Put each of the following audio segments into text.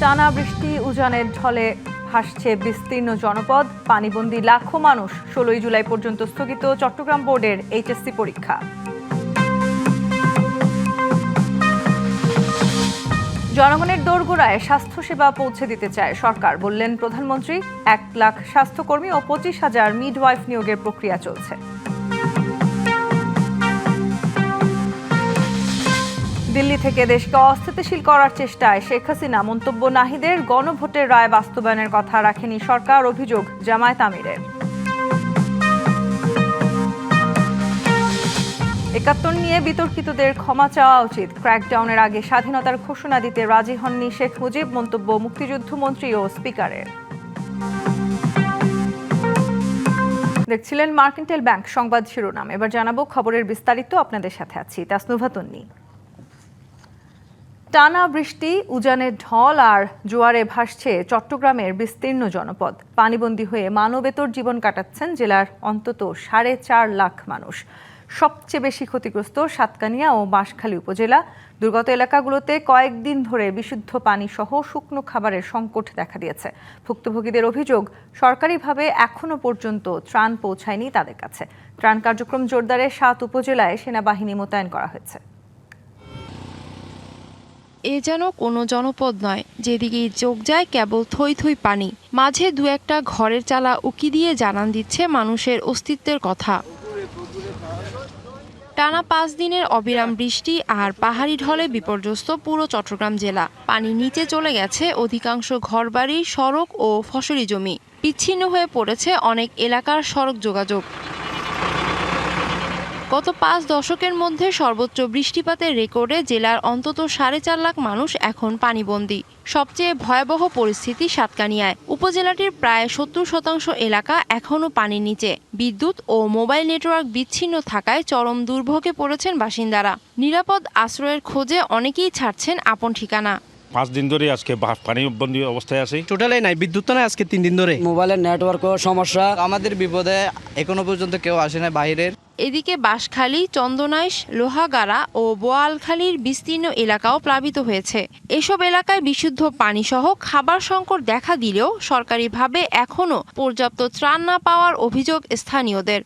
টানা বৃষ্টি উজানের ঢলে ভাসছে বিস্তীর্ণ জনপদ, পানিবন্দী লাখো মানুষ। 16 জুলাই পর্যন্ত স্থগিত চট্টগ্রাম বোর্ডের এইচএসসি পরীক্ষা। জনগণের দোরগোড়ায় স্বাস্থ্যসেবা পৌঁছে দিতে চায় সরকার, বললেন প্রধানমন্ত্রী। 1 লাখ স্বাস্থ্যকর্মী ও 25,000 মিডওয়াইফ নিয়োগের প্রক্রিয়া চলছে। দিল্লি থেকে দেশকে অস্থিতিশীল করার চেষ্টায় শেখ হাসিনা, মন্তব্য নাহিদের। গণভোটের রায় বাস্তবায়নের কথা রাখেনি সরকার, অভিযোগ জামায়াত আমিরের। 71 নিয়ে বিতর্কিতদের ক্ষমা চাওয়া উচিত। ক্র্যাকডাউনের আগে স্বাধীনতার ঘোষণা দিতে রাজি হননি শেখ মুজিব, মন্তব্য মুক্তিযুদ্ধ মন্ত্রী ও স্পিকারের। দেখছিলেন মার্কেন্টাইল ব্যাংক সংবাদ শিরোনাম। এবার জানাবো খবরের বিস্তারিত। আপনাদের সাথে আছি তাসনুভা তন্নি। টানা বৃষ্টি, উজানের ঢল আর জোয়ারে ভাসছে চট্টগ্রামের বিস্তীর্ণ জনপদ। পানিবন্দী হয়ে মানবেতর জীবন কাটাচ্ছেন জেলার অন্তত 4.5 লাখ মানুষ। সবচেয়ে বেশি ক্ষতিগ্রস্ত সাতকানিয়া ও বাঁশখালী উপজেলা। দুর্গত এলাকাগুলোতে কয়েকদিন ধরে বিশুদ্ধ পানি সহ শুকনো খাবারের সংকট দেখা দিয়েছে। ভুক্তভোগীদের অভিযোগ, সরকারিভাবে এখনো পর্যন্ত ত্রাণ পৌঁছায়নি তাদের কাছে। ত্রাণ কার্যক্রম জোরদারে 7 উপজেলায় সেনাবাহিনী মোতায়েন করা হয়েছে। এ যেন কোনো জনপদ নয়, যেদিকেই চোখ যায় কেবল থই থই পানি। মাঝে দু একটা ঘরের চালা উকি দিয়ে জানান দিচ্ছে মানুষের অস্তিত্বের কথা। টানা 5 দিনের অবিরাম বৃষ্টি আর পাহাড়ি ঢলে বিপর্যস্ত পুরো চট্টগ্রাম জেলা। পানি নিচে চলে গেছে অধিকাংশ ঘরবাড়ি, সড়ক ও ফসলি জমি। বিচ্ছিন্ন হয়ে পড়েছে অনেক এলাকার সড়ক যোগাযোগ। গত 5 দশকের মধ্যে সর্বোচ্চ বৃষ্টিপাতের রেকর্ডে জেলার অন্তত 4.5 লাখ মানুষ এখন পানিবন্দী। সবচেয়ে ভয়াবহ পরিস্থিতি সাতকানিয়ায়। উপজেলাটির প্রায় 70% এলাকা এখনও পানির নিচে। বিদ্যুৎ ও মোবাইল নেটওয়ার্ক বিচ্ছিন্ন থাকায় চরম দুর্ভোগে পড়েছেন বাসিন্দারা। নিরাপদ আশ্রয়ের খোঁজে অনেকেই ছাড়ছেন আপন ঠিকানা। 5 দিন ধরে আজকে পানিবন্দী অবস্থায় আছে। টোটালি নাই, বিদ্যুৎ তো নাই আজকে 3 দিন ধরে। মোবাইলের নেটওয়ার্কও সমস্যা। আমাদের বিপদে এখনো পর্যন্ত কেউ আসে না বাইরের। এদিকে বাঁশখালী, চন্দনাইশ, লোহাগাড়া ও বোয়ালখালীর বিস্তীর্ণ এলাকাও প্লাবিত হয়েছে। এসব এলাকায় বিশুদ্ধ পানিসহ খাবার সংকট দেখা দিলেও সরকারিভাবে এখনও পর্যাপ্ত ত্রাণ না পাওয়ার অভিযোগ স্থানীয়দের।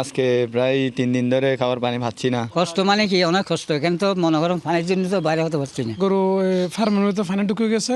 আজকে প্রায় 3 দিন ধরে খাবার পানি পাচ্ছি না। কষ্ট মানে কি, অনেক কষ্ট। এখানে তো মনে করেন পানির জন্য তো বাইরে হতে পারছি না। গরু ফার্মের মধ্যে পানি ঢুকে গেছে,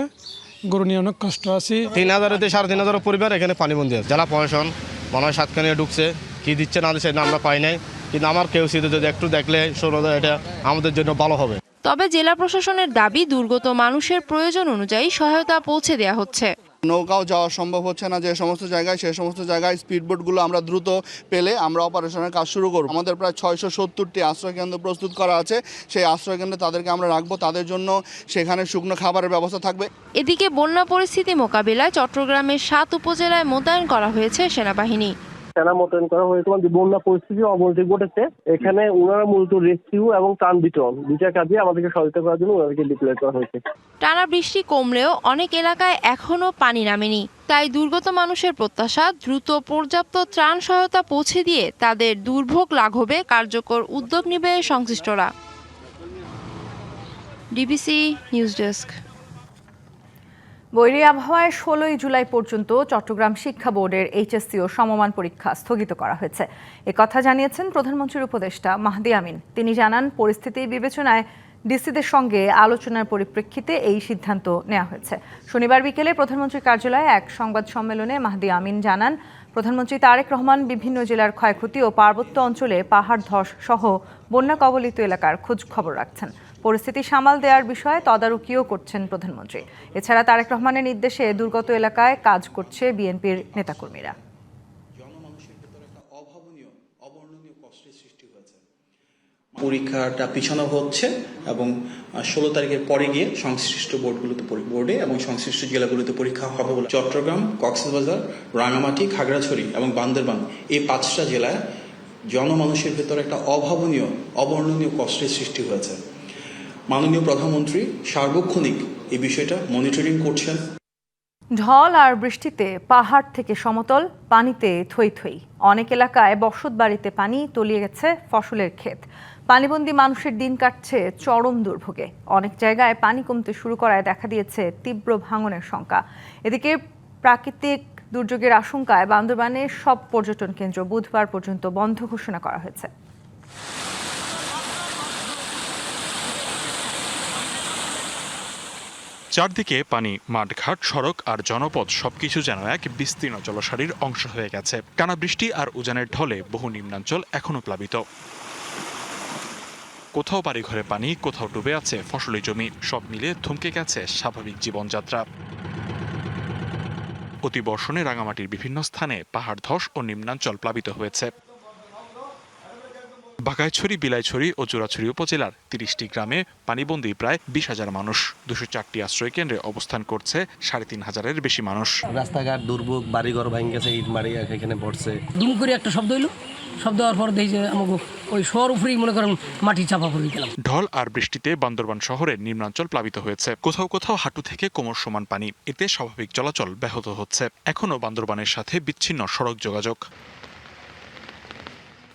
গরু নিয়ে অনেক কষ্ট আছি। 3,000 থেকে 3,500 পরিবার এখানে পানিবন্দী আছে। জেলা প্রশাসন মনে হয় সাতকানিয়া ঢুকছে, কি দিচ্ছে না দিচ্ছে আমরা পাই নাই, কিন্তু আমার কেউ যদি একটু দেখলে শোনা এটা আমাদের জন্য ভালো হবে। তবে জেলা প্রশাসনের দাবি, দুর্গত মানুষের প্রয়োজন অনুযায়ী সহায়তা পৌঁছে দেওয়া হচ্ছে। নৌকাও যাওয়া সম্ভব হচ্ছে না যে সমস্ত জায়গায়, সে সমস্ত জায়গায় স্পিডবোটগুলো আমরা দ্রুত পেলে আমরা অপারেশনের কাজ শুরু করব। আমাদের প্রায় 670টি আশ্রয়কেন্দ্র প্রস্তুত করা আছে। সেই আশ্রয়কেন্দ্রে তাদেরকে আমরা রাখবো, তাদের জন্য সেখানে শুকনো খাবারের ব্যবস্থা থাকবে। এদিকে বন্যা পরিস্থিতি মোকাবিলায় চট্টগ্রামের 7 উপজেলায় মোতায়েন করা হয়েছে সেনাবাহিনী। সেনা মোতায়েন করা হয়েছে। যে বন্যা পরিস্থিতি অবনতি ঘটেছে, এখানে ওনারা মূলত রেস্কিউ এবং ত্রাণ বিতরণ দুইটা কাজে আমাদেরকে সহায়তা করার জন্য ওনাদেরকে ডিপ্লয় করা হয়েছে। টানা বৃষ্টি কমলেও অনেক এলাকায় এখনও পানি নামেনি। তাই দুর্গত মানুষের প্রত্যাশা, দ্রুত পর্যাপ্ত ত্রাণ সহায়তা পৌঁছে দিয়ে তাদের দুর্ভোগ লাঘবে কার্যকর উদ্যোগ নেবে সংশ্লিষ্টরা। DBC news desk. বৈরী আবহাওয়ায় 16 জুলাই পর্যন্ত চট্টগ্রাম শিক্ষা বোর্ডের এইচএসসি ও সমমান পরীক্ষা স্থগিত করা হয়েছে। একথা জানিয়েছেন প্রধানমন্ত্রীর উপদেষ্টা মাহদি আমিন। তিনি জানান, পরিস্থিতি বিবেচনায় ডিসিদের সঙ্গে আলোচনার পরিপ্রেক্ষিতে এই সিদ্ধান্ত নেওয়া হয়েছে। শনিবার বিকেলে প্রধানমন্ত্রীর কার্যালয়ে এক সংবাদ সম্মেলনে মাহদি আমিন জানান, প্রধানমন্ত্রী তারেক রহমান বিভিন্ন জেলার ক্ষয়ক্ষতি ও পার্বত্য অঞ্চলে পাহাড় ধস সহ বন্যা কবলিত এলাকার খোঁজ খবর রাখছেন। পরিস্থিতি সামাল দেওয়ার বিষয়ে তদারকিও করছেন প্রধানমন্ত্রী। এছাড়া তারেক রহমানের নির্দেশে দুর্গত এলাকায় কাজ করছে বিএনপির নেতাকর্মীরা। পরীক্ষাটা পিছানো হচ্ছে এবং 16 তারিখের পরে গিয়ে সংশ্লিষ্ট বোর্ডে এবং সংশ্লিষ্ট জেলাগুলোতে পরীক্ষা হবে বলে চট্টগ্রাম, কক্সবাজার, রাঙামাটি, খাগড়াছড়ি এবং বান্দরবান এই 5টা জেলায় জনমানুষের ভেতরে একটা অবর্ণনীয় কষ্টের সৃষ্টি হয়েছে। মাননীয় প্রধানমন্ত্রী সার্বক্ষণিক এই বিষয়টা মনিটরিং করছেন। ঢল আর বৃষ্টিতে পাহাড় থেকে সমতল, পানিতে থই থই। অনেক এলাকায় বসত বাড়িতে পানি, তলিয়ে গেছে ফসলের ক্ষেত। পানিবন্দী মানুষের দিন কাটছে চরম দুর্ভোগে। অনেক জায়গায় পানি কমতে শুরু করায় দেখা দিয়েছে তীব্র ভাঙনের শঙ্কা। এদিকে প্রাকৃতিক দুর্যোগের আশঙ্কায় বান্দরবানের সব পর্যটন কেন্দ্র বুধবার পর্যন্ত বন্ধ ঘোষণা করা হয়েছে। চারদিকে পানি, মাঠঘাট, সড়ক আর জনপদ সবকিছু যেন এক বিস্তীর্ণ জলসারির অংশ হয়ে গেছে। টানা বৃষ্টি আর উজানের ঢলে বহু নিম্নাঞ্চল এখনো প্লাবিত। কোথাও বাড়িঘরে পানি, কোথাও ডুবে আছে ফসলি জমি। সব মিলে থমকে গেছে স্বাভাবিক জীবনযাত্রা। অতিবর্ষণে রাঙামাটির বিভিন্ন স্থানে পাহাড় ধস ও নিম্নাঞ্চল প্লাবিত হয়েছে। বাঘাইছড়ি, বিলাইছড়ি ও জোড়াছড়ি উপজেলার ৩০টি গ্রামে পানিবন্দী প্রায় ২০,০০০ মানুষ। ২০৪টি আশ্রয় কেন্দ্রে অবস্থান করছে ৩৫,০০০-এর বেশি মানুষ। রাস্তাঘাট দুর্ভোগ, বাড়িঘর ভাঙে গেছে, ইট মারি এখানে পড়ছে। দুম করে একটা শব্দ হইলো, শব্দ হওয়ার পর দেখি যে আমাকে ওই শহর উপরেই মনে করেন মাটি চাপা পড়ে গেলাম। ঢল আর বৃষ্টিতে বান্দরবান শহরের নিম্নাঞ্চল প্লাবিত হয়েছে। কোথাও কোথাও হাঁটু থেকে কোমর সমান পানি। এতে স্বাভাবিক চলাচল ব্যাহত হচ্ছে। এখনও বান্দরবানের সাথে বিচ্ছিন্ন সড়ক যোগাযোগ।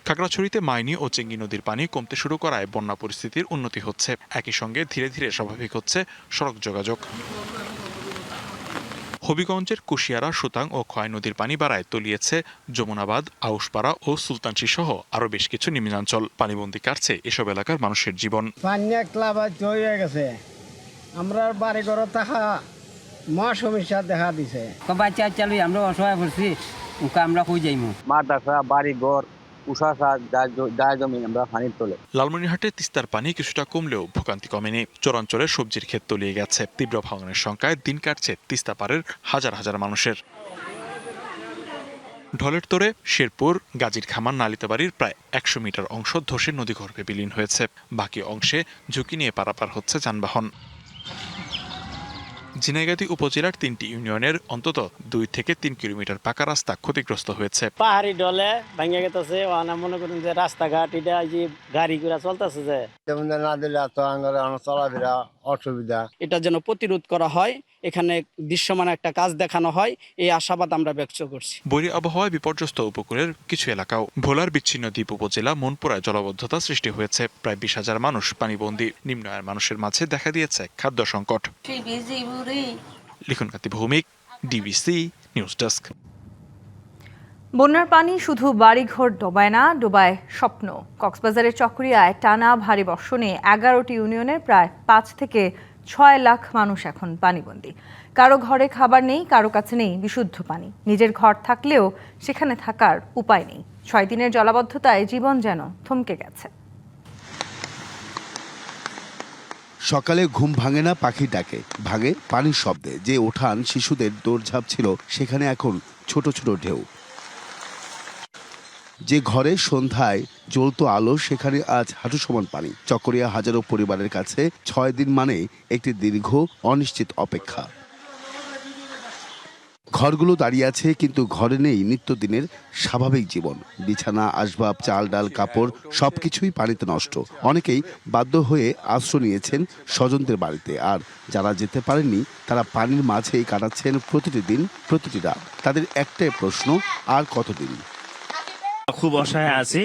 খাগড়াছড়িতে মাইনী ও চেঙ্গি নদীর পানি কমতে শুরু করায় বন্যা পরিস্থিতির উন্নতি হচ্ছে। একই সঙ্গে ধীরে ধীরে স্বাভাবিক হচ্ছে সড়ক যোগাযোগ। হবিগঞ্জের কুশিয়ারা, সুতাং ও খোয়াই নদীর পানি বাড়ায় তলিয়েছে যমুনাবাদ, আউশপাড়া ও সুলতানশী সহ আরো বেশ কিছু নিম্নাঞ্চল। পানিবন্দী কাটছে এসব এলাকার মানুষের জীবন। হয়ে গেছে, আমরা বাড়ি ঘর থাকা মা সমস্যা দেখা দিছে। বাচ্চা চালু আমরা অসহায় পড়ছি, আমরা কই যাইমু। মাঠ রাখা, বাড়ি ঘর, লালমনিরহাটে তিস্তার পানি কিছুটা কমলেও ভোগান্তি কমেনি। চরাঞ্চলে সবজির ক্ষেত তলিয়ে গেছে। তীব্র ভাঙনের শঙ্কায় দিন কাটছে তিস্তা পাড়ের হাজার হাজার মানুষের। ঢলের তোরে শেরপুর, গাজীর খামার, নালিতাবাড়ির প্রায় ১০০ মিটার অংশ ধসে নদীগর্ভে বিলীন হয়েছে। বাকি অংশে ঝুঁকি নিয়ে পারাপার হচ্ছে যানবাহন। ঝিনাইগাতী উপজেলার ৩টি ইউনিয়নের অন্তত ২ থেকে ৩ কিলোমিটার পাকা রাস্তা ক্ষতিগ্রস্ত হয়েছে। পাহাড়ি ঢলে ভাঙে গেছে, মনে করেন যে রাস্তাঘাট এটা যে গাড়ি ঘোড়া চলতেছে, যে না দিলে চলাফেরা অসুবিধা। এটা যেন প্রতিরোধ করা হয়, এখানে দৃশ্যমান একটা কাজ দেখানো হয়, এই আশাবাদ আমরা ব্যক্ত করছি। বৈরী আবহাওয়ায় বিপর্যস্ত উপকূলের কিছু এলাকাও। ভোলার বিচ্ছিন্ন দ্বীপ উপজেলা মনপুরায় জলাবদ্ধতা সৃষ্টি হয়েছে। প্রায় ২০,০০০ মানুষ পানিবন্দী। নিম্ন আয়ের মানুষের মাঝে দেখা দিয়েছে খাদ্য সংকট। লিখন কাতি ভৌমিক, ডিবিসি নিউজ ডেস্ক। বন্যার পানি শুধু বাড়িঘর ডোবায় না, ডোবায় স্বপ্ন। কক্সবাজারের চকরিয়ায় টানা ভারী বর্ষণে ১১টি ইউনিয়নের প্রায় ৫ থেকে ৬ লাখ মানুষ এখন পানিবন্দী। কারো ঘরে খাবার নেই, কারো কাছে নেই বিশুদ্ধ পানি। নিজের ঘর থাকলেও সেখানে থাকার উপায় নেই। ৬ দিনের জলাবদ্ধতায় জীবন যেন থমকে গেছে। সকালে ঘুম ভাঙে না পাখির ডাকে, ভাঙে পানির শব্দে। যে ওঠান শিশুদের দৌড়ঝাঁপ ছিল, সেখানে এখন ছোট ছোট ঢেউ। যে ঘরে সন্ধ্যায় জ্বলতো আলো, সেখানে আজ হাঁটু সমান পানি। চকরিয়া হাজারো পরিবারের কাছে ৬ দিন মানে একটি দীর্ঘ অনিশ্চিত অপেক্ষা। ঘরগুলো দাঁড়িয়ে আছে, কিন্তু ঘরে নেই নিত্যদিনের স্বাভাবিক জীবন। বিছানা, আসবাব, চাল, ডাল, কাপড় সবকিছুই পানিতে নষ্ট। অনেকেই বাধ্য হয়ে আশ্রয় নিয়েছেন স্বজনদের বাড়িতে। আর যারা যেতে পারেননি, তারা পানির মাঝেই কাটাচ্ছেন প্রতিটি দিন, প্রতিটি রাত। তাদের একটাই প্রশ্ন, আর কতদিন? খুব অসহায় আছি।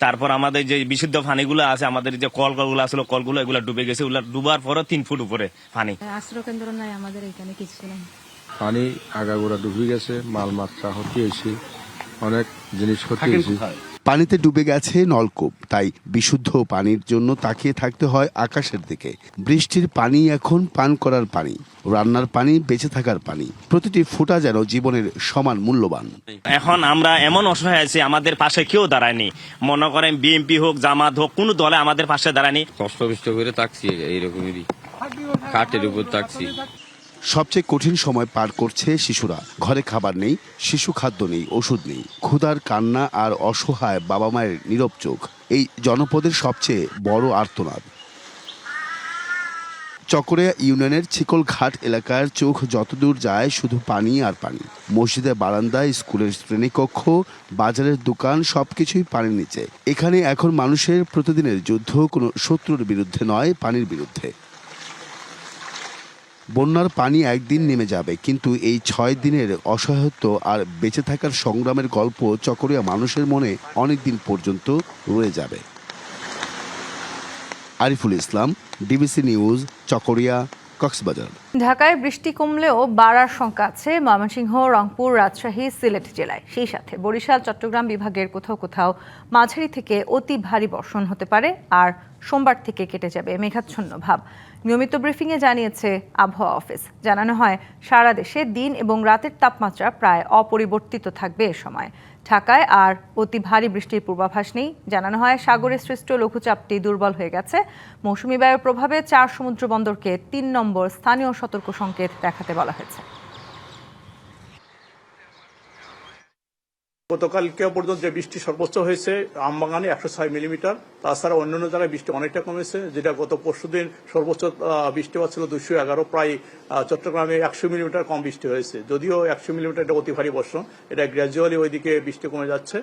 তারপর আমাদের যে বিশুদ্ধ পানিগুলো আছে, আমাদের যে কলগুলো আসলে কলগুলো এগুলো ডুবে গেছে। ওগুলো ডুবার পরও 3 ফুট উপরে পানি। আশ্রয় কেন্দ্র নাই আমাদের এখানে, কিছু নেই। পানি আগাগোড়া ডুবে গেছে, মালমাত্রা ক্ষতি হয়েছে, অনেক জিনিস ক্ষতি হয়েছে। পানিতে ডুবে গেছে নলকূপ, তাই বিশুদ্ধ পানির জন্য তাকিয়ে থাকতে হয় আকাশের দিকে। বৃষ্টির পানি এখন পান করার পানি, রান্নার পানি, বেঁচে থাকার পানি। প্রতিটি ফোঁটা যেন জীবনের সমান মূল্যবান। এখন আমরা এমন অসহায় আছি, আমাদের পাশে কেউ দাঁড়ায়নি। মনে করেন বিএনপি হোক, জামাত হোক, কোনো দলে আমাদের পাশে দাঁড়ায়নি। কষ্ট করে থাকছি, এইরকমই কাঠের উপর থাকছি। সবচেয়ে কঠিন সময় পার করছে শিশুরা। ঘরে খাবার নেই, শিশু খাদ্য নেই, ওষুধ নেই। ক্ষুধার কান্না আর অসহায় বাবা মায়ের নীরব চোখ এই জনপদের সবচেয়ে বড় আর্তনাদ। চকরিয়া ইউনিয়নের ছিকলঘাট এলাকার চোখ যতদূর যায় শুধু পানি আর পানি। মসজিদের বারান্দা, স্কুলের শ্রেণীকক্ষ, বাজারের দোকান সবকিছুই পানির নিচে। এখানে এখন মানুষের প্রতিদিনের যুদ্ধ কোনো শত্রুর বিরুদ্ধে নয়, পানির বিরুদ্ধে। বন্যার পানি একদিন নেমে যাবে, কিন্তু এই ৬ দিনের অসহায়ত্ব আর বেঁচে থাকার সংগ্রামের গল্প চকরিয়া মানুষের মনে অনেক দিন পর্যন্ত রয়ে যাবে। Ariful Islam, DBC news, Chakaria, Cox's Bazar. ঢাকায় বৃষ্টি কমলেও বাড়ার শঙ্কা আছে ময়মনসিংহ, রংপুর, রাজশাহী, সিলেট জেলায়। সেই সাথে বরিশাল, চট্টগ্রাম বিভাগের কোথাও কোথাও মাঝারি থেকে অতি ভারী বর্ষণ হতে পারে। আর সোমবার থেকে কেটে যাবে মেঘাচ্ছন্ন ভাব। নিয়মিত ব্রিফিংয়ে জানিয়েছে আবহাওয়া অফিস। জানানো হয় সারা দেশে দিন এবং রাতের তাপমাত্রা প্রায় অপরিবর্তিত থাকবে এ সময়। ঢাকায় আর অতি ভারী বৃষ্টির পূর্বাভাস নেই। জানানো হয় সাগরে সৃষ্ট লঘুচাপটি দুর্বল হয়ে গেছে। মৌসুমী বায়ুর প্রভাবে 4 সমুদ্র বন্দরকে 3 নম্বর স্থানীয় সতর্ক সংকেত দেখাতে বলা হয়েছে। গতকালকে পর্যন্ত যে বৃষ্টি সর্বোচ্চ হয়েছে আমবাগানে 106 মিলিমিটার। তাছাড়া অন্যান্য জায়গায় বৃষ্টি অনেকটা কমেছে, যেটা গত পরশুদিন সর্বোচ্চ বৃষ্টিপাত ছিল 211, প্রায় চট্টগ্রামে 100 মিলিমিটার কম বৃষ্টি হয়েছে। যদিও 100 মিলিমিটার এটা অতি ভারী বর্ষণ, এটা গ্র্যাজুয়ালি ওইদিকে বৃষ্টি কমে যাচ্ছে।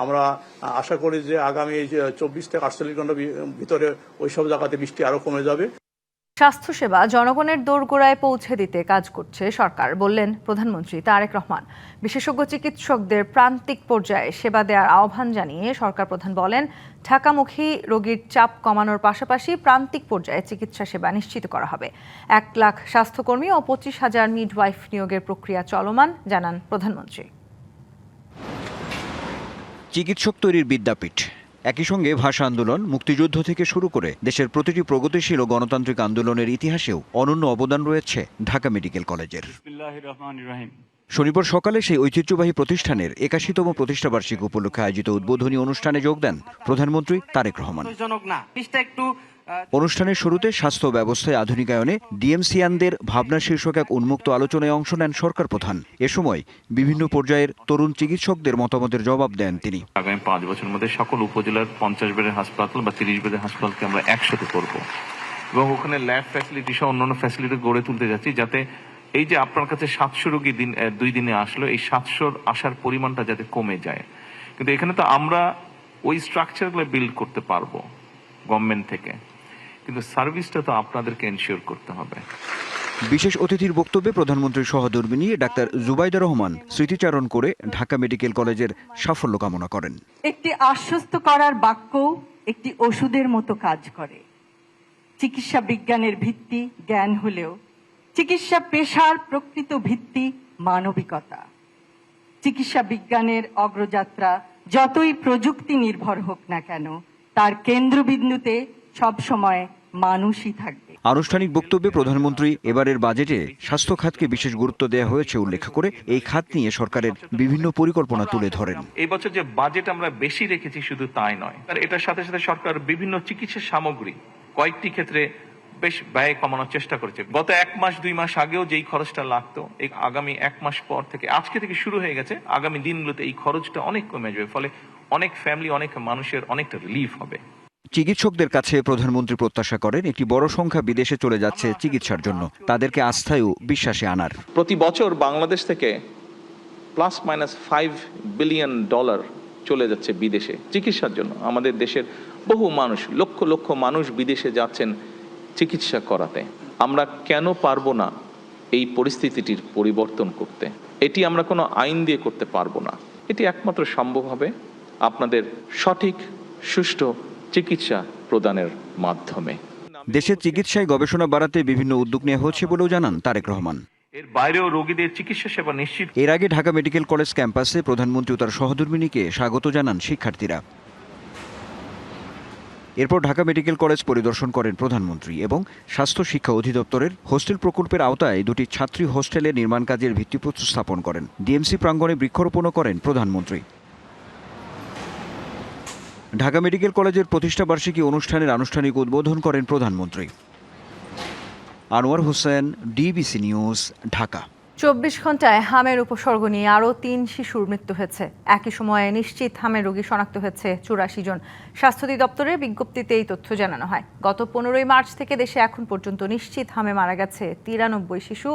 আমরা আশা করি যে আগামী 24 থেকে 48 ঘন্টার ভিতরে ওইসব জায়গাতে বৃষ্টি আরো কমে যাবে। স্বাস্থ্যসেবা জনগণের দোরগোড়ায় পৌঁছে দিতে কাজ করছে সরকার, বললেন প্রধানমন্ত্রী তারেক রহমান। বিশেষজ্ঞ চিকিৎসকদের প্রান্তিক পর্যায়ে সেবা দেওয়ার আহ্বান জানিয়ে সরকার প্রধান বলেন, ঢাকামুখী রোগীর চাপ কমানোর পাশাপাশি প্রান্তিক পর্যায়ে চিকিৎসা সেবা নিশ্চিত করা হবে। 1 লাখ স্বাস্থ্যকর্মী ও 25,000 মিডওয়াইফ নিয়োগের প্রক্রিয়া চলমান, জানান প্রধানমন্ত্রী। চিকিৎসক তৈরির বিদ্যাপীঠ, একই সঙ্গে ভাষা আন্দোলন, মুক্তিযুদ্ধ থেকে শুরু করে দেশের প্রতিটি প্রগতিশীল ও গণতান্ত্রিক আন্দোলনের ইতিহাসেও অনন্য অবদান রয়েছে ঢাকা মেডিকেল কলেজের। শনিবার সকালে সেই ঐতিহ্যবাহী প্রতিষ্ঠানের 81তম প্রতিষ্ঠাবার্ষিকী উপলক্ষে আয়োজিত উদ্বোধনী অনুষ্ঠানে যোগ দেন প্রধানমন্ত্রী তারেক রহমান। অনুষ্ঠানের শুরুতে স্বাস্থ্য ব্যবস্থায় আধুনিকায়নে ডিএমসিয়ানদের ভাবনা শীর্ষক এক উন্মুক্ত আলোচনায় অংশ নেন সরকার প্রধান। এ সময় বিভিন্ন পর্যায়ের তরুণ চিকিৎসকদের মতামতের জবাব দেন তিনি। আগামী 5 বছরের মধ্যে সকল উপজেলার 50 বেডের হাসপাতাল বা 30 বেডের হাসপাতালকে আমরা 100তে করব এবং ওখানে ল্যাব ফ্যাসিলিটি সহ অন্যান্য ফ্যাসিলিটি গড়ে তুলতে যাচ্ছি, যাতে এই যে আপনার কাছে 700 রোগী 2 দিনে আসলো, এই 700 আসার পরিমাণটা যাতে কমে যায়। কিন্তু এখানে তো আমরা ওই স্ট্রাকচারগুলো বিল্ড করতে পারবো গভর্নমেন্ট থেকে, কিন্তু সার্ভিসটা তো আপনাদেরকে এনশিওর করতে হবে। বিশেষ অতিথির বক্তব্যে প্রধানমন্ত্রীর সহধর্মিণী ডাক্তার জুবাইদা রহমান স্মৃতিচারণ করে ঢাকা মেডিকেল কলেজের সাফল্য কামনা করেন। একটি আশ্বস্ত করার বাক্য একটি ওষুধের মতো কাজ করে। চিকিৎসা বিজ্ঞানের ভিত্তি জ্ঞান হলেও চিকিৎসা পেশার প্রকৃত ভিত্তি মানবিকতা। চিকিৎসা বিজ্ঞানের অগ্রযাত্রা যতই প্রযুক্তি নির্ভর হোক না কেন, তার কেন্দ্রবিন্দুতে সবসময় মানুষই থাকবে। আনুষ্ঠানিক বক্তব্যে প্রধানমন্ত্রী এবারের বাজেটে স্বাস্থ্য খাতকে বিশেষ গুরুত্ব দেওয়া হয়েছে উল্লেখ করে এই খাত নিয়ে সরকারের বিভিন্ন পরিকল্পনা তুলে ধরেন। এই বছর যে বাজেট আমরা বেশি রেখেছি শুধু তাই নয়, আর এটার সাথে সাথে সরকার বিভিন্ন চিকিৎসা সামগ্রী কয়েকটি ক্ষেত্রে বেশ ব্যয় কমানোর চেষ্টা করেছে। গত 1 মাস 2 মাস আগেও যেই খরচটা লাগতো, এই আগামী 1 মাস পর থেকে, আজকে থেকে শুরু হয়ে গেছে, আগামী দিনগুলোতে এই খরচটা অনেক কমে যাবে। ফলে অনেক ফ্যামিলি, অনেক মানুষের অনেকটা রিলিফ হবে। চিকিৎসকদের কাছে প্রধানমন্ত্রী প্রত্যাশা করেন একটি বড় সংখ্যা বিদেশে চলে যাচ্ছে চিকিৎসার জন্য, তাদেরকে আস্থায় ও বিশ্বাসে আনার। প্রতি বছর বাংলাদেশ থেকে ±5 বিলিয়ন ডলার চলে যাচ্ছে বিদেশে চিকিৎসার জন্য। আমাদের দেশের বহু মানুষ, লক্ষ লক্ষ মানুষ বিদেশে যাচ্ছেন চিকিৎসা করাতে। আমরা কেন পারবো না এই পরিস্থিতিটির পরিবর্তন করতে? এটি আমরা কোনো আইন দিয়ে করতে পারবো না। এটি একমাত্র সম্ভব হবে আপনাদের সঠিক সুষ্ঠু চিকিৎসা প্রদানের মাধ্যমে। দেশের চিকিৎসায় গবেষণা বাড়াতে বিভিন্ন উদ্যোগ নেওয়া হচ্ছে বলেও জানান তারেক রহমান। এর বাইরেও রোগীদের চিকিৎসা সেবা নিশ্চিত। এর আগে ঢাকা মেডিকেল কলেজ ক্যাম্পাসে প্রধানমন্ত্রী ও তার সহধর্মিণীকে স্বাগত জানান শিক্ষার্থীরা। এরপর ঢাকা মেডিকেল কলেজ পরিদর্শন করেন প্রধানমন্ত্রী এবং স্বাস্থ্য শিক্ষা অধিদপ্তরের হোস্টেল প্রকল্পের আওতায় 2টি ছাত্রী হোস্টেলের নির্মাণ কাজের ভিত্তিপ্রস্তর স্থাপন করেন। ডিএমসি প্রাঙ্গণে বৃক্ষরোপণও করেন প্রধানমন্ত্রী। ঢাকা মেডিকেল কলেজের প্রতিষ্ঠাবার্ষিকী অনুষ্ঠানের আনুষ্ঠানিক উদ্বোধন করেন প্রধানমন্ত্রী। Anwar Hossain, DBC news, Dhaka. 24 ঘন্টায় হামের উপসর্গ নিয়ে আরও 3 শিশুর মৃত্যু হয়েছে। একই সময়ে নিশ্চিত হামের রোগী শনাক্ত হয়েছে 84 জন। স্বাস্থ্য অধিদপ্তরের বিজ্ঞপ্তিতে এই তথ্য জানানো হয়। গত 15 মার্চ থেকে দেশে এখন পর্যন্ত নিশ্চিত হামে মারা গেছে 93 শিশু।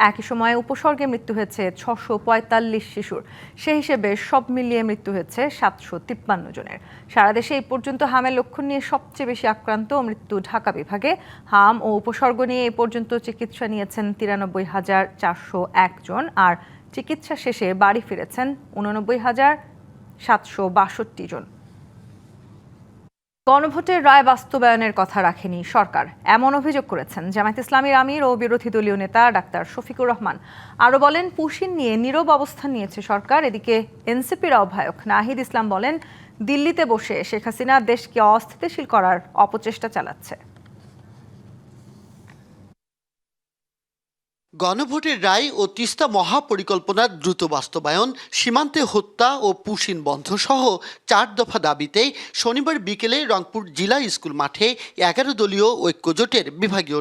একই সময়ে উপসর্গে মৃত্যু হয়েছে 645 শিশুর। সেই হিসেবে সব মিলিয়ে মৃত্যু হয়েছে 753 জনের। সারা দেশে এই পর্যন্ত হামের লক্ষণ নিয়ে সবচেয়ে বেশি আক্রান্ত ও মৃত্যু ঢাকা বিভাগে। হাম ও উপসর্গ নিয়ে এ পর্যন্ত চিকিৎসা নিয়েছেন 93,401 জন, আর চিকিৎসা শেষে বাড়ি ফিরেছেন 89,762 জন। গণভোটের রায় বাস্তবায়নের কথা রাখেনি সরকার, এমন অভিযোগ করেছেন জামায়াত ইসলামীর আমির ও বিরোধী দলীয় নেতা ডাক্তার শফিকুর রহমান। আরও বলেন, পুশিন নিয়ে নীরব অবস্থান নিয়েছে সরকার। এদিকে এনসিপির আহ্বায়ক নাহিদ ইসলাম বলেন, দিল্লিতে বসে শেখ হাসিনা দেশকে অস্থিতিশীল করার অপচেষ্টা চালাচ্ছে। গণভোটের রায় ও তিস্তা মহাপরিকল্পনার দ্রুত বাস্তবায়ন, সীমান্তে হত্যা ও পুশিন বন্ধ সহ 4 দফা দাবিতে শনিবার বিকেলে রংপুর জিলা স্কুল মাঠে 11 দলীয় ঐক্যজোটের বিভাগীয়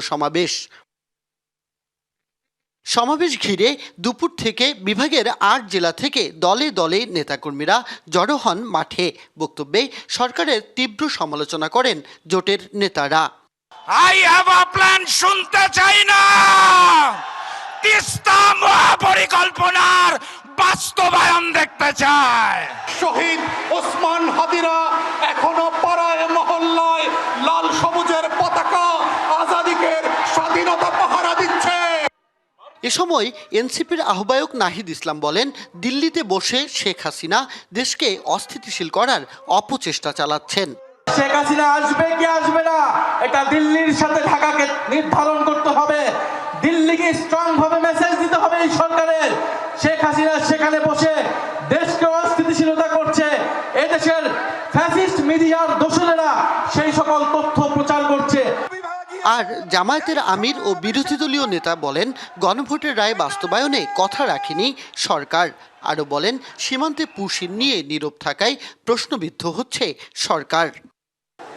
সমাবেশ ঘিরে দুপুর থেকে বিভাগের 8 জেলা থেকে দলে দলে নেতাকর্মীরা জড়ো হন মাঠে। বক্তব্যে সরকারের তীব্র সমালোচনা করেন জোটের নেতারা। আই হ্যাভ আ প্ল্যান শুনতে চাই না, তিস্তা মহাপরিকল্পনার বাস্তবায়ন দেখতে চায়। শহীদ ওসমান হাদিরা এখনো পাড়ায় মহল্লায় লাল সবুজের পতাকা আজাদিকে স্বাধীনতা পাহারা দিচ্ছে। এ সময় এনসিপির আহ্বায়ক নাহিদ ইসলাম বলেন, দিল্লিতে বসে শেখ হাসিনা দেশকে অস্থিতিশীল করার অপচেষ্টা চালাচ্ছেন। শেখ হাসিনা আসবে কি আসবে না, এটা দিল্লির সাথে ঢাকাকে নির্ধারণ করতে হবে। দিল্লিকে স্ট্রং ভাবে মেসেজ দিতে হবে এই সরকারের, শেখ হাসিনা সেখানে বসে দেশকে অস্থিতিশীলতা করছে। এদেশের ফ্যাসিস্ট মিডিয়ার দোসরেরা সেই সকল তথ্য প্রচার করছে। আর জামায়াতের আমির ও বিরোধী দলীয় নেতা বলেন, গণভোটের রায় বাস্তবায়নে কথা রাখেনি সরকার। আরও বলেন, সীমান্তে পুশিন নিয়ে নীরব থাকায় প্রশ্নবিদ্ধ হচ্ছে সরকার।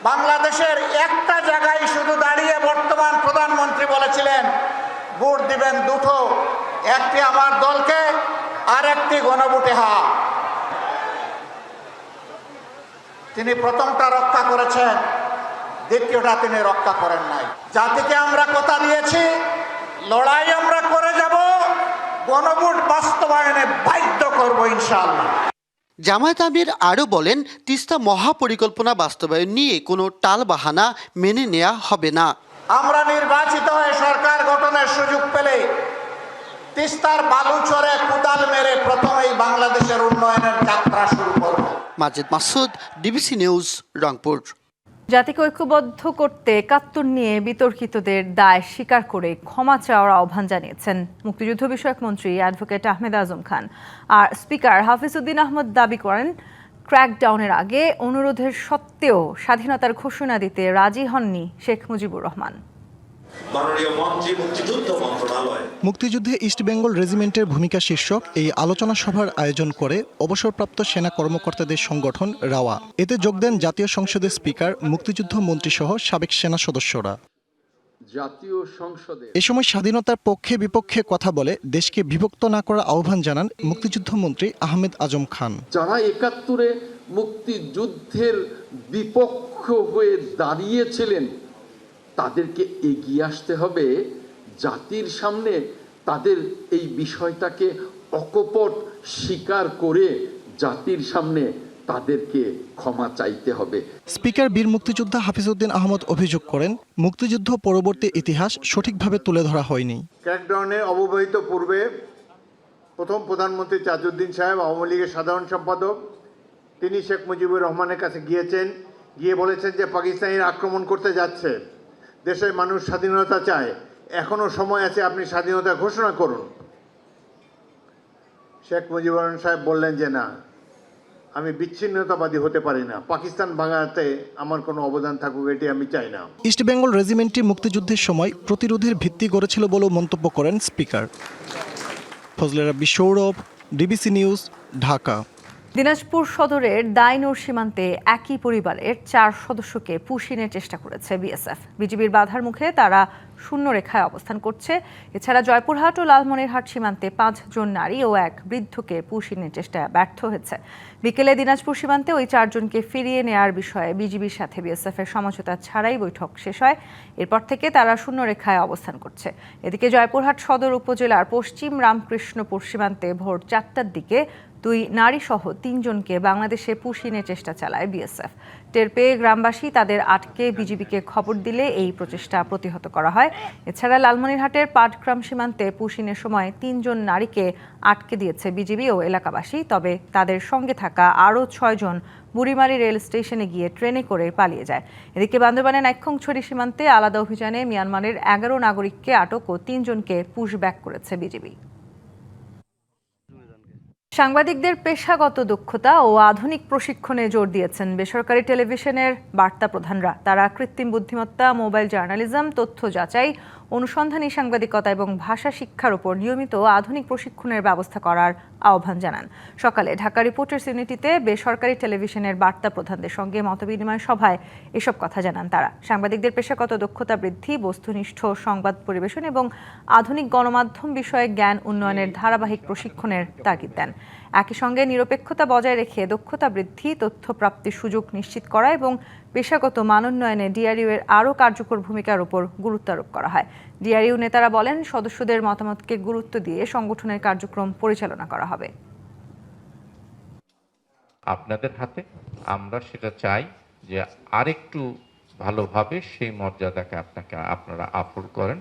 বাংলাদেশের একটা জায়গায় শুধু দাঁড়িয়ে বর্তমান প্রধানমন্ত্রী বলেছিলেন ভোট দিবেন দুটো, একটি আমার দলকে আর একটি গণভোটে হা। তিনি প্রথমটা রক্ষা করেছেন, দ্বিতীয়টা তিনি রক্ষা করেন নাই। জাতিকে আমরা কথা দিয়েছি, লড়াই আমরা করে যাব, গণভোট বাস্তবায়নে বাধ্য করব ইনশাআল্লাহ। জামায়াত আমির আরও বলেন, তিস্তা মহাপরিকল্পনা বাস্তবায়ন নিয়ে কোনো টালবাহানা মেনে নেওয়া হবে না। আমরা নির্বাচিত হয়ে সরকার গঠনের সুযোগ পেলে তিস্তার বালুচরে কুদাল মেরে প্রথমেই বাংলাদেশের উন্নয়নের যাত্রা শুরু করব। Majed Masud, DBC news, Rangpur. জাতিকে ঐক্যবদ্ধ করতে 71 নিয়ে বিতর্কিতদের দায় স্বীকার করে ক্ষমা চাওয়ার আহ্বান জানিয়েছেন মুক্তিযুদ্ধ বিষয়ক মন্ত্রী অ্যাডভোকেট আহমেদ আজম খান। আর স্পিকার হাফিজউদ্দিন আহমদ দাবি করেন, ক্র্যাকডাউনের আগে অনুরোধের সত্ত্বেও স্বাধীনতার ঘোষণা দিতে রাজি হননি শেখ মুজিবুর রহমান। মুক্তিযুদ্ধে ইস্টবেঙ্গল রেজিমেন্টের ভূমিকা শীর্ষক এই আলোচনা সভার আয়োজন করে অবসরপ্রাপ্ত সেনা কর্মকর্তাদের সংগঠন রাওয়া। এতে যোগ দেন জাতীয় সংসদের স্পিকার, মুক্তিযুদ্ধ মন্ত্রী সহ সাবেক সেনা সদস্যরা। এ সময় স্বাধীনতার পক্ষে বিপক্ষে কথা বলে দেশকে বিভক্ত না করার আহ্বান জানান মুক্তিযুদ্ধ মন্ত্রী আহমেদ আজম খান। যারা ৭১-এ মুক্তিযুদ্ধের বিপক্ষ হয়ে দাঁড়িয়েছিলেন তাদেরকে এগিয়ে আসতে হবে জাতির সামনে, তাদের এই বিষয়টাকে অকপট স্বীকার করে জাতির সামনে তাদেরকে ক্ষমা চাইতে হবে। স্পিকার বীর মুক্তিযোদ্ধা হাফিজউদ্দিন আহমদ অভিযোগ করেন, মুক্তিযুদ্ধ পরবর্তী ইতিহাস সঠিকভাবে তুলে ধরা হয়নি। ক্র্যাকডাউনে অব্যবহিত পূর্বে প্রথম প্রধানমন্ত্রী তাজউদ্দিন সাহেব, আওয়ামী লীগের সাধারণ সম্পাদক, তিনি শেখ মুজিবুর রহমানের কাছে গিয়েছেন, গিয়ে বলেছেন যে পাকিস্তানিরা আক্রমণ করতে যাচ্ছে, দেশের মানুষ স্বাধীনতা চায়, এখনো সময় আছে, আপনি স্বাধীনতা ঘোষণা করুন। শেখ মুজিবুর রহমান সাহেব বললেন যে না, আমি বিচ্ছিন্নতাবাদী হতে পারি না, পাকিস্তান ভাঙাতে আমার কোনো অবদান থাকুক এটি আমি চাই না। ইস্টবেঙ্গল রেজিমেন্টটি মুক্তিযুদ্ধের সময় প্রতিরোধের ভিত্তি গড়েছিল বলেও মন্তব্য করেন স্পিকার। ফজলে রাব্বি সৌরভ, ডিবিসি নিউজ, ঢাকা। দিনাজপুর সদরের দাইনুর সীমান্তে একই পরিবারের 4 সদস্যকে পুশিনের চেষ্টা করেছে বিএসএফ। বিজিবির বাধার মুখে তারা শূন্য রেখায় অবস্থান করছে। এছাড়া জয়পুরহাট ও লালমনিরহাট সীমান্তে 5 জন নারী ও এক বৃদ্ধকে পুশিনের চেষ্টায় ব্যর্থ হয়েছে। বিকেলে দিনাজপুর সীমান্তে ওই 4 জনকে ফিরিয়ে নেয়ার বিষয়ে বিজিবির সাথে বিএসএফের সমঝোতা ছাড়াই বৈঠক শেষ হয়। এরপর থেকে তারা শূন্য রেখায় অবস্থান করছে। এদিকে জয়পুরহাট সদর উপজেলার পশ্চিম রামকৃষ্ণপুর সীমান্তে ভোর 4টার দিকে দুই নারী সহ ৩ জনকে বাংলাদেশে পুশিনের চেষ্টা চালায় বিএসএফ। টের পেয়ে গ্রামবাসী তাদের আটকে বিজিবিকে খবর দিলে এই প্রচেষ্টা প্রতিহত করা হয়। এছাড়া লালমনিরহাটের পাটগ্রাম সীমান্তে পুশিনের সময় ৩ জন নারীকে আটকে দিয়েছে বিজিবি ও এলাকাবাসী। তবে তাদের সঙ্গে থাকা আরও ৬ জন বুড়িমারি রেল স্টেশনে গিয়ে ট্রেনে করে পালিয়ে যায়। এদিকে বান্দরবানের নাইক্ষ্যংছড়ি সীমান্তে আলাদা অভিযানে মিয়ানমারের ১১ নাগরিককে আটক ও ৩ জনকে পুশব্যাক করেছে বিজিবি। সাংবাদিকদের পেশাগত দক্ষতা ও আধুনিক প্রশিক্ষণে জোর দিয়েছেন বেসরকারি টেলিভিশনের বার্তা প্রধানরা। তারা কৃত্রিম বুদ্ধিমত্তা, মোবাইল জার্নালিজম, তথ্য যাচাই, অনুসন্ধানী সাংবাদিকতা এবং ভাষা শিক্ষার উপর নিয়মিত আধুনিক প্রশিক্ষণের ব্যবস্থা করার আহ্বান জানান। সকালে ঢাকা রিপোর্টার্স ইউনিটিতে বেসরকারি টেলিভিশনের বার্তা প্রধানদের সঙ্গে মতবিনিময় সভায় এসব কথা জানান তারা। সাংবাদিকদের পেশাগত দক্ষতা বৃদ্ধি, বস্তুনিষ্ঠ সংবাদ পরিবেশন এবং আধুনিক গণমাধ্যম বিষয়ে জ্ঞান উন্নয়নের ধারাবাহিক প্রশিক্ষণের তাগিদ দেন। একই সঙ্গে নিরপেক্ষতা বজায় রেখে দক্ষতা বৃদ্ধি, তথ্য প্রাপ্তির সুযোগ নিশ্চিত করা এবং পেশাগত মানোন্নয়নে ডিআরইউ এর আরও কার্যকর ভূমিকার উপর গুরুত্ব আরোপ করা হয়। ডিআরইউ নেতারা বলেন, সদস্যদের মতামতকে গুরুত্ব দিয়ে সংগঠনের কার্যক্রম পরিচালনা করা হবে। আপনাদের হাতে, আমরা সেটা চাই যে আরেকটু ভালোভাবে সেই মর্যাদাকে আপনারা আফোর্ড করেন,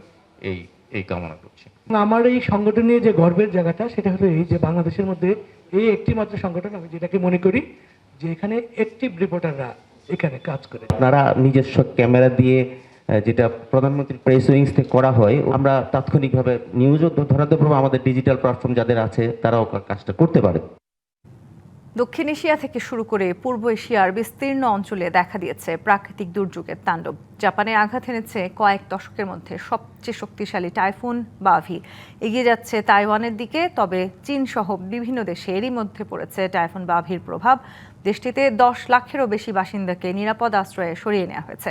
এই কামনা করছি। আমার এই সংগঠনের যে গর্বের জায়গাটা সেটা হলো এই যে বাংলাদেশের মধ্যে এই একটি মাত্র সংগঠন আমি যেটাকে মনে করি যে এখানে অ্যাক্টিভ রিপোর্টাররা এখানে কাজ করে। আপনারা নিজস্ব ক্যামেরা দিয়ে যেটা প্রধানমন্ত্রী প্রেস উইংস থেকে করা হয়, আমরা তাৎক্ষণিকভাবে নিউজও ধরাতে পারবো। আমাদের ডিজিটাল প্ল্যাটফর্ম যাদের আছে তারাও কাজটা করতে পারে। দক্ষিণ এশিয়া থেকে শুরু করে পূর্ব এশিয়ার বিস্তীর্ণ অঞ্চলে দেখা দিয়েছে প্রাকৃতিক দুর্যোগের তাণ্ডব। জাপানে আঘাত এনেছে কয়েক দশকের মধ্যে সবচেয়ে শক্তিশালী টাইফুন বাভি। এগিয়ে যাচ্ছে তাইওয়ানের দিকে। তবে চীন সহ বিভিন্ন দেশে এরই মধ্যে পড়েছে টাইফুন বাভির প্রভাব। দেশটিতে 10 লাখেরও বেশি বাসিন্দাকে নিরাপদ আশ্রয়ে সরিয়ে নেওয়া হয়েছে।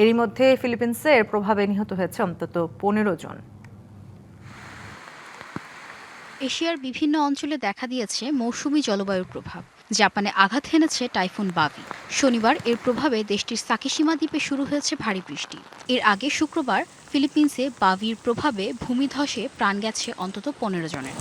এরই মধ্যে ফিলিপিন্সে এর প্রভাবে নিহত হয়েছে অন্তত 15 জন। এশিয়ার বিভিন্ন অঞ্চলে দেখা দিয়েছে মৌসুমী জলবায়ুর প্রভাব। জাপানে আঘাত হেনেছে টাইফুন বাভি। শনিবার এর প্রভাবে দেশটির সাকিশিমা দ্বীপে শুরু হয়েছে ভারী বৃষ্টি। এর আগে শুক্রবার ফিলিপিন্সে বাভির প্রভাবে ভূমিধসে প্রাণ গেছে অন্তত 15 জনের।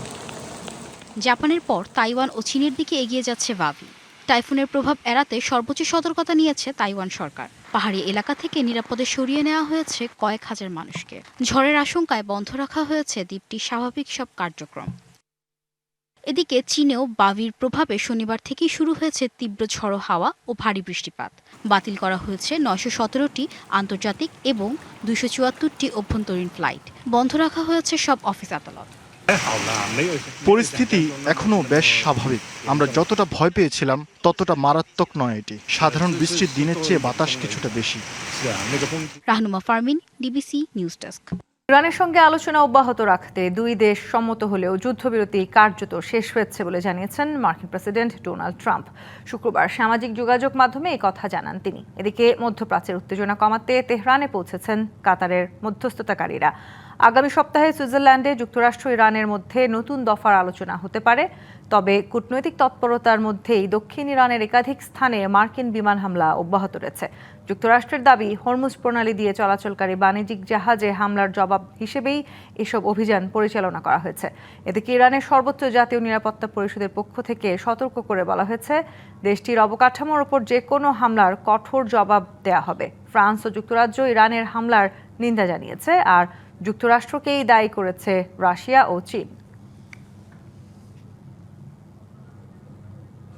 জাপানের পর তাইওয়ান ও চীনের দিকে এগিয়ে যাচ্ছে বাভি। টাইফুনের প্রভাব এড়াতে সর্বোচ্চ সতর্কতা নিয়েছে তাইওয়ান সরকার। পাহাড়ি এলাকা থেকে নিরাপদে সরিয়ে নেওয়া হয়েছে কয়েক হাজার মানুষকে। ঝড়ের আশঙ্কায় বন্ধ রাখা হয়েছে দ্বীপটির স্বাভাবিক সব কার্যক্রম। এদিকে চীনেও বাভির প্রভাবে শনিবার থেকেই শুরু হয়েছে তীব্র ঝড়ো হাওয়া ও ভারী বৃষ্টিপাত। বাতিল করা হয়েছে 917টি আন্তর্জাতিক এবং 274টি অভ্যন্তরীণ ফ্লাইট। বন্ধ রাখা হয়েছে সব অফিস আদালত। পরিস্থিতি এখনো বেশ স্বাভাবিক। আমরা যতটা ভয় পেয়েছিলাম ততটা মারাত্মক নয়। এটি সাধারণ বৃষ্টির দিনের চেয়ে বাতাস কিছুটা বেশি। Rahnuma Fermin, DBC news desk. ইরানের সঙ্গে আলোচনা অব্যাহত রাখতে দুই দেশ সম্মত হলেও যুদ্ধবিরতি কার্যত শেষ হয়েছে বলে জানিয়েছেন মার্কিন প্রেসিডেন্ট ডোনাল্ড ট্রাম্প। শুক্রবার সামাজিক যোগাযোগ মাধ্যমে এই কথা জানান তিনি। এদিকে মধ্যপ্রাচ্যের উত্তেজনা কমাতে তেহরানে পৌঁছেছেন কাতারের মধ্যস্থতাকারীরা। আগামী সপ্তাহে সুইজারল্যান্ডে যুক্তরাষ্ট্র ইরানের মধ্যে নতুন দফার আলোচনা হতে পারে। তবে কূটনৈতিক তৎপরতার মধ্যেই দক্ষিণ ইরানের একাধিক স্থানে মার্কিন বিমান হামলা অব্যাহত রয়েছে। যুক্তরাষ্ট্রের দাবি, হরমুজ প্রণালী দিয়ে চলাচলকারী বাণিজ্যিক জাহাজে হামলার জবাব হিসেবেই এসব অভিযান পরিচালনা করা হয়েছে। এদিকে ইরানের সর্বোচ্চ জাতীয় নিরাপত্তা পরিষদের পক্ষ থেকে সতর্ক করে বলা হয়েছে, দেশটির অবকাঠামোর ওপর যে কোনো হামলার কঠোর জবাব দেয়া হবে। ফ্রান্স ও যুক্তরাজ্য ইরানের হামলার নিন্দা জানিয়েছে, আর যুক্তরাষ্ট্রকেই দায়ী করেছে রাশিয়া ও চীন।